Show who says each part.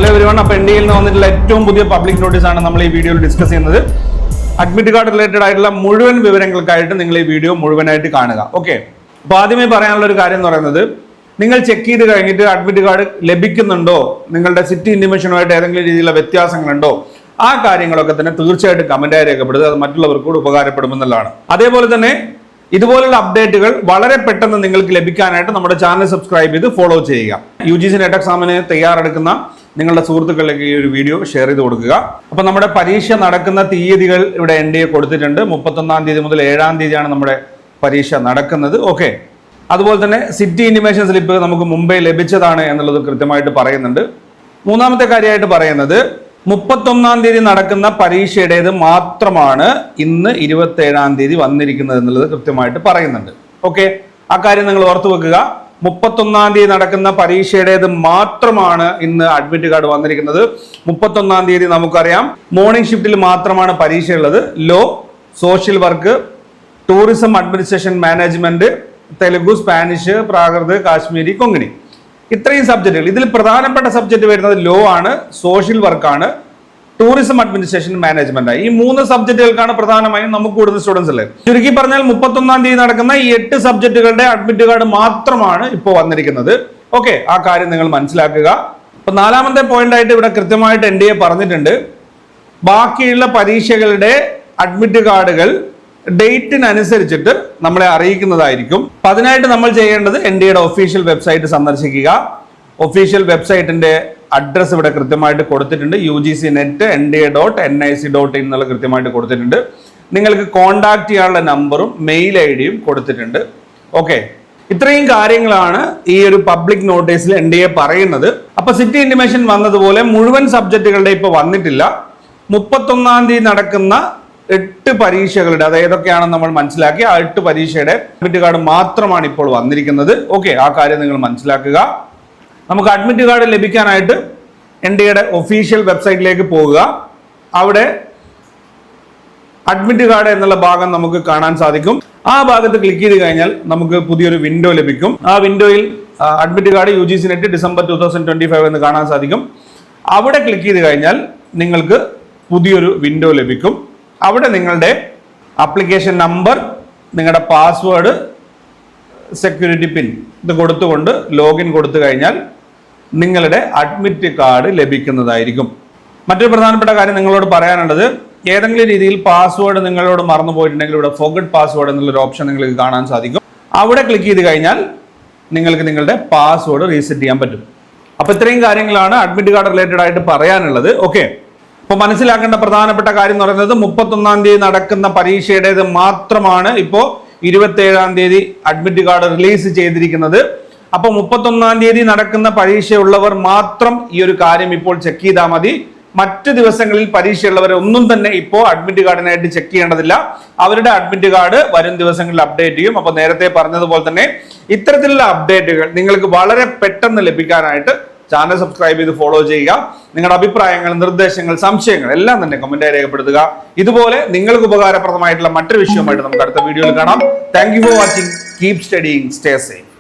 Speaker 1: Hello everyone, അപ്പോൾ ഇന്ത്യയിൽ നിന്ന് വന്നിട്ടുള്ള ഏറ്റവും പുതിയ പബ്ലിക് നോട്ടീസ് ആണ് നമ്മൾ ഈ വീഡിയോയിൽ ഡിസ്കസ് ചെയ്യുന്നത്. അഡ്മിറ്റ് കാർഡ് റിലേറ്റഡ് ആയിട്ടുള്ള മുഴുവൻ വിവരങ്ങൾക്കായിട്ട് നിങ്ങൾ ഈ വീഡിയോ മുഴുവനായിട്ട് കാണുക. ഓക്കെ, അപ്പോൾ ആദ്യമേ പറയാനുള്ള ഒരു കാര്യം എന്ന് പറയുന്നത്, നിങ്ങൾ ചെക്ക് ചെയ്ത് കഴിഞ്ഞിട്ട് അഡ്മിറ്റ് കാർഡ് ലഭിക്കുന്നുണ്ടോ, നിങ്ങളുടെ സിറ്റി ഇന്റിമേഷനുമായിട്ട് ഏതെങ്കിലും രീതിയിലുള്ള വ്യത്യാസങ്ങളുണ്ടോ, ആ കാര്യങ്ങളൊക്കെ തന്നെ തീർച്ചയായിട്ടും കമന്റായി രേഖപ്പെടുത്തുക. അത് മറ്റുള്ളവർക്ക് കൂടി ഉപകാരപ്പെടുമെന്നുള്ളതാണ്. അതേപോലെ തന്നെ ഇതുപോലുള്ള അപ്ഡേറ്റുകൾ വളരെ പെട്ടെന്ന് നിങ്ങൾക്ക് ലഭിക്കാനായിട്ട് നമ്മുടെ ചാനൽ സബ്സ്ക്രൈബ് ചെയ്ത് ഫോളോ ചെയ്യുക. UGC നെറ്റ് എക്സാമിന് തയ്യാറെടുക്കുന്ന നിങ്ങളുടെ സുഹൃത്തുക്കളിലേക്ക് ഈ ഒരു വീഡിയോ ഷെയർ ചെയ്ത് കൊടുക്കുക. അപ്പോൾ നമ്മുടെ പരീക്ഷ നടക്കുന്ന തീയതികൾ ഇവിടെ NDA കൊടുത്തിട്ടുണ്ട്. 31-ാം തീയതി മുതൽ 7-ാം തീയതിയാണ് നമ്മുടെ പരീക്ഷ നടക്കുന്നത്. ഓക്കെ, അതുപോലെ തന്നെ സിറ്റി ഇന്റിമേഷൻ സ്ലിപ്പ് നമുക്ക് മുമ്പേ ലഭിച്ചതാണ് എന്നുള്ളത് കൃത്യമായിട്ട് പറയുന്നുണ്ട്. മൂന്നാമത്തെ കാര്യമായിട്ട് പറയുന്നത്, 31-ാം തീയതി നടക്കുന്ന പരീക്ഷയുടേത് മാത്രമാണ് ഇന്ന് 27-ാം തീയതി വന്നിരിക്കുന്നത് എന്നുള്ളത് കൃത്യമായിട്ട് പറയുന്നുണ്ട്. ഓക്കെ, ആ കാര്യം നിങ്ങൾ ഓർത്തു വെക്കുക. 31-ാം തീയതി നടക്കുന്ന പരീക്ഷയുടേത് മാത്രമാണ് ഇന്ന് അഡ്മിറ്റ് കാർഡ് വന്നിരിക്കുന്നത്. 31-ാം തീയതി നമുക്കറിയാം മോർണിംഗ് ഷിഫ്റ്റിൽ മാത്രമാണ് പരീക്ഷ ഉള്ളത്. Law, social work, tourism administration management, Telugu, Spanish, Prakrit, Kashmiri, Konkani, ഇത്രയും സബ്ജക്റ്റുകൾ. ഇതിൽ പ്രധാനപ്പെട്ട സബ്ജക്ട് വരുന്നത് ലോ ആണ്, സോഷ്യൽ വർക്കാണ്, ടൂറിസം അഡ്മിനിസ്ട്രേഷൻ മാനേജ്മെന്റ്. ഈ 3 സബ്ജക്റ്റുകൾക്കാണ് പ്രധാനമായും നമുക്ക് കൂടുതൽ സ്റ്റുഡൻസ് ഉള്ളത്. ചുരുക്കി പറഞ്ഞാൽ 31-ാം തീയതി നടക്കുന്ന ഈ 8 സബ്ജക്റ്റുകളുടെ അഡ്മിറ്റ് കാർഡ് മാത്രമാണ് ഇപ്പോൾ വന്നിരിക്കുന്നത്. ഓക്കെ, ആ കാര്യം നിങ്ങൾ മനസ്സിലാക്കുക. അപ്പൊ 4-ാമത്തെ പോയിന്റ് ആയിട്ട് ഇവിടെ കൃത്യമായിട്ട് NDA പറഞ്ഞിട്ടുണ്ട്, ബാക്കിയുള്ള പരീക്ഷകളുടെ അഡ്മിറ്റ് കാർഡുകൾ ഡേറ്റിനനുസരിച്ചിട്ട് നമ്മളെ അറിയിക്കുന്നതായിരിക്കും. അപ്പൊ അതിനായിട്ട് നമ്മൾ ചെയ്യേണ്ടത് NDAയുടെ ഒഫീഷ്യൽ വെബ്സൈറ്റ് സന്ദർശിക്കുക. ഒഫീഷ്യൽ വെബ്സൈറ്റിന്റെ അഡ്രസ് ഇവിടെ കൃത്യമായിട്ട് കൊടുത്തിട്ടുണ്ട്. UGCnet.NDA.nic.in എന്നുള്ള കൃത്യമായിട്ട് കൊടുത്തിട്ടുണ്ട്. നിങ്ങൾക്ക് കോണ്ടാക്ട് ചെയ്യാനുള്ള നമ്പറും മെയിൽ ID-യും കൊടുത്തിട്ടുണ്ട്. ഓക്കെ, ഇത്രയും കാര്യങ്ങളാണ് ഈ ഒരു പബ്ലിക് നോട്ടീസിൽ NDA പറയുന്നത്. അപ്പൊ സിറ്റി ഇന്റിമേഷൻ വന്നതുപോലെ മുഴുവൻ സബ്ജക്റ്റുകളുടെ ഇപ്പൊ വന്നിട്ടില്ല. 31-ാം തീയതി നടക്കുന്ന 8 പരീക്ഷകളുടെ, അത് ഏതൊക്കെയാണെന്ന് നമ്മൾ മനസ്സിലാക്കി. ആ 8 പരീക്ഷയുടെ അഡ്മിറ്റ് കാർഡ് മാത്രമാണ് ഇപ്പോൾ വന്നിരിക്കുന്നത്. ഓക്കെ, ആ കാര്യം നിങ്ങൾ മനസ്സിലാക്കുക. നമുക്ക് അഡ്മിറ്റ് കാർഡ് ലഭിക്കാനായിട്ട് NDAയുടെ ഒഫീഷ്യൽ വെബ്സൈറ്റിലേക്ക് പോകുക. അവിടെ അഡ്മിറ്റ് കാർഡ് എന്നുള്ള ഭാഗം നമുക്ക് കാണാൻ സാധിക്കും. ആ ഭാഗത്ത് ക്ലിക്ക് ചെയ്ത് കഴിഞ്ഞാൽ നമുക്ക് പുതിയൊരു വിൻഡോ ലഭിക്കും. ആ വിൻഡോയിൽ admit card UGC net December 2025 എന്ന് കാണാൻ സാധിക്കും. അവിടെ ക്ലിക്ക് ചെയ്ത് കഴിഞ്ഞാൽ നിങ്ങൾക്ക് പുതിയൊരു വിൻഡോ ലഭിക്കും. അവിടെ നിങ്ങളുടെ ആപ്ലിക്കേഷൻ നമ്പർ, നിങ്ങളുടെ പാസ്വേഡ്, സെക്യൂരിറ്റി പിൻ ഇത് കൊടുത്തുകൊണ്ട് ലോഗിൻ കൊടുത്തു കഴിഞ്ഞാൽ നിങ്ങളുടെ അഡ്മിറ്റ് കാർഡ് ലഭിക്കുന്നതായിരിക്കും. മറ്റൊരു പ്രധാനപ്പെട്ട കാര്യം നിങ്ങളോട് പറയാനുള്ളത്, ഏതെങ്കിലും രീതിയിൽ പാസ്വേഡ് നിങ്ങളോട് മറന്നു പോയിട്ടുണ്ടെങ്കിൽ ഇവിടെ ഫോർഗെറ്റ് പാസ്വേഡ് എന്നുള്ളൊരു ഓപ്ഷൻ നിങ്ങൾക്ക് കാണാൻ സാധിക്കും. അവിടെ ക്ലിക്ക് ചെയ്ത് കഴിഞ്ഞാൽ നിങ്ങൾക്ക് നിങ്ങളുടെ പാസ്വേഡ് റീസെറ്റ് ചെയ്യാൻ പറ്റും. അപ്പോൾ ഇത്രയും കാര്യങ്ങളാണ് അഡ്മിറ്റ് കാർഡ് റിലേറ്റഡ് ആയിട്ട് പറയാനുള്ളത്. ഓക്കെ, അപ്പോൾ മനസ്സിലാക്കേണ്ട പ്രധാനപ്പെട്ട കാര്യം എന്ന് പറയുന്നത്, 31-ാം തീയതി നടക്കുന്ന പരീക്ഷയുടേത് മാത്രമാണ് ഇപ്പോൾ 27-ാം തീയതി അഡ്മിറ്റ് കാർഡ് റിലീസ് ചെയ്തിരിക്കുന്നത്. അപ്പോൾ 31-ാം തീയതി നടക്കുന്ന പരീക്ഷയുള്ളവർ മാത്രം ഈ ഒരു കാര്യം ഇപ്പോൾ ചെക്ക് ചെയ്താൽ മതി. മറ്റ് ദിവസങ്ങളിൽ പരീക്ഷയുള്ളവരെ ഒന്നും തന്നെ ഇപ്പോൾ അഡ്മിറ്റ് കാർഡിനായിട്ട് ചെക്ക് ചെയ്യേണ്ടതില്ല. അവരുടെ അഡ്മിറ്റ് കാർഡ് വരും ദിവസങ്ങളിൽ അപ്ഡേറ്റ് ചെയ്യും. അപ്പോൾ നേരത്തെ പറഞ്ഞതുപോലെ തന്നെ ഇത്തരത്തിലുള്ള അപ്ഡേറ്റുകൾ നിങ്ങൾക്ക് വളരെ പെട്ടെന്ന് ലഭിക്കാനായിട്ട് ചാനൽ സബ്സ്ക്രൈബ് ചെയ്ത് ഫോളോ ചെയ്യുക. നിങ്ങളുടെ അഭിപ്രായങ്ങൾ, നിർദ്ദേശങ്ങൾ, സംശയങ്ങൾ എല്ലാം തന്നെ കമന്റായി രേഖപ്പെടുത്തുക. ഇതുപോലെ നിങ്ങൾക്ക് ഉപകാരപ്രദമായിട്ടുള്ള മറ്റൊരു വിഷയവുമായിട്ട് നമുക്ക് അടുത്ത വീഡിയോയിൽ കാണാം. Thank you for watching. Keep studying, stay safe.